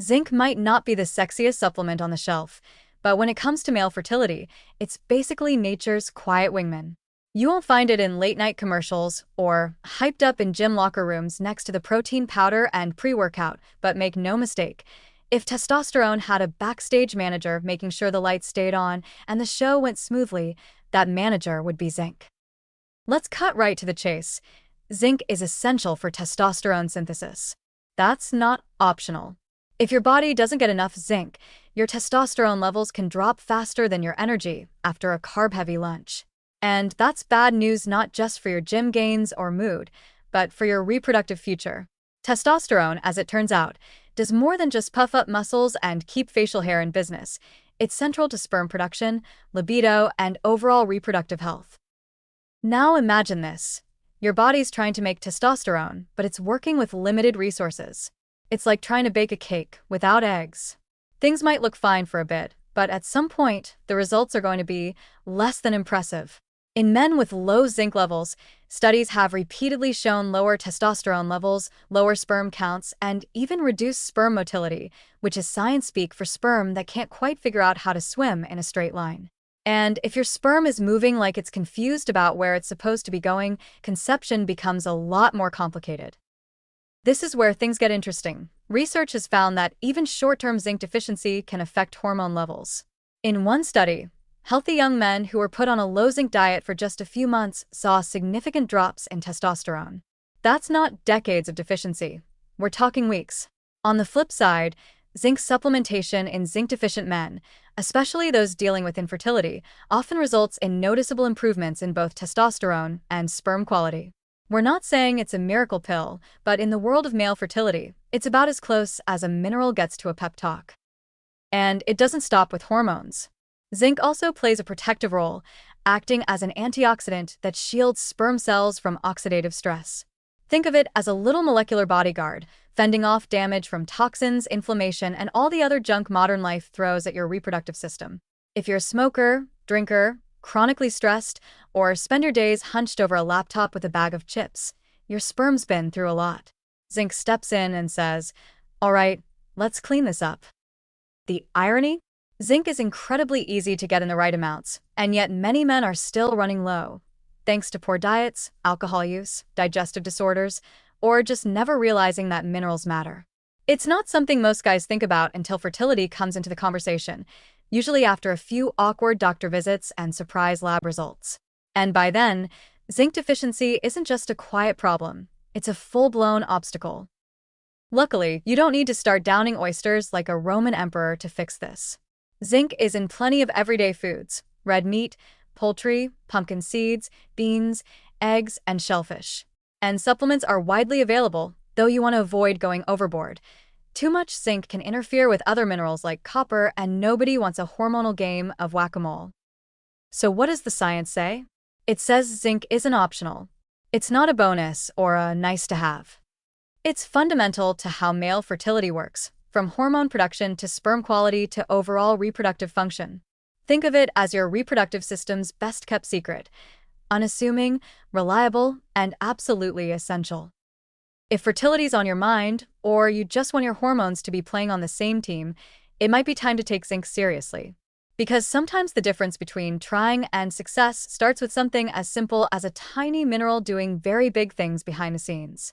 Zinc might not be the sexiest supplement on the shelf, but when it comes to male fertility, it's basically nature's quiet wingman. You won't find it in late-night commercials or hyped up in gym locker rooms next to the protein powder and pre-workout, but make no mistake, if testosterone had a backstage manager making sure the lights stayed on and the show went smoothly, that manager would be Zinc. Let's cut right to the chase. Zinc is essential for testosterone synthesis. That's not optional. If your body doesn't get enough zinc, your testosterone levels can drop faster than your energy after a carb-heavy lunch. And that's bad news not just for your gym gains or mood, but for your reproductive future. Testosterone, as it turns out, does more than just puff up muscles and keep facial hair in business. It's central to sperm production, libido, and overall reproductive health. Now imagine this. Your body's trying to make testosterone, but it's working with limited resources. It's like trying to bake a cake without eggs. Things might look fine for a bit, but at some point, the results are going to be less than impressive. In men with low zinc levels, studies have repeatedly shown lower testosterone levels, lower sperm counts, and even reduced sperm motility, which is science speak for sperm that can't quite figure out how to swim in a straight line. And if your sperm is moving like it's confused about where it's supposed to be going, conception becomes a lot more complicated. This is where things get interesting. Research has found that even short-term zinc deficiency can affect hormone levels. In one study, healthy young men who were put on a low-zinc diet for just a few months saw significant drops in testosterone. That's not decades of deficiency. We're talking weeks. On the flip side, zinc supplementation in zinc-deficient men, especially those dealing with infertility, often results in noticeable improvements in both testosterone and sperm quality. We're not saying it's a miracle pill, but in the world of male fertility, it's about as close as a mineral gets to a pep talk. And it doesn't stop with hormones. Zinc also plays a protective role, acting as an antioxidant that shields sperm cells from oxidative stress. Think of it as a little molecular bodyguard, fending off damage from toxins, inflammation, and all the other junk modern life throws at your reproductive system. If you're a smoker, drinker, chronically stressed, or spend your days hunched over a laptop with a bag of chips, your sperm's been through a lot. Zinc steps in and says, "All right, let's clean this up." The irony? Zinc is incredibly easy to get in the right amounts, and yet many men are still running low, thanks to poor diets, alcohol use, digestive disorders, or just never realizing that minerals matter. It's not something most guys think about until fertility comes into the conversation, usually after a few awkward doctor visits and surprise lab results. And by then, zinc deficiency isn't just a quiet problem, it's a full-blown obstacle. Luckily, you don't need to start downing oysters like a Roman emperor to fix this. Zinc is in plenty of everyday foods: red meat, poultry, pumpkin seeds, beans, eggs, and shellfish. And supplements are widely available, though you want to avoid going overboard. Too much zinc can interfere with other minerals like copper, and nobody wants a hormonal game of whack-a-mole. So what does the science say? It says zinc isn't optional. It's not a bonus or a nice-to-have. It's fundamental to how male fertility works, from hormone production to sperm quality to overall reproductive function. Think of it as your reproductive system's best-kept secret, unassuming, reliable, and absolutely essential. If fertility's on your mind, or you just want your hormones to be playing on the same team, it might be time to take zinc seriously. Because sometimes the difference between trying and success starts with something as simple as a tiny mineral doing very big things behind the scenes.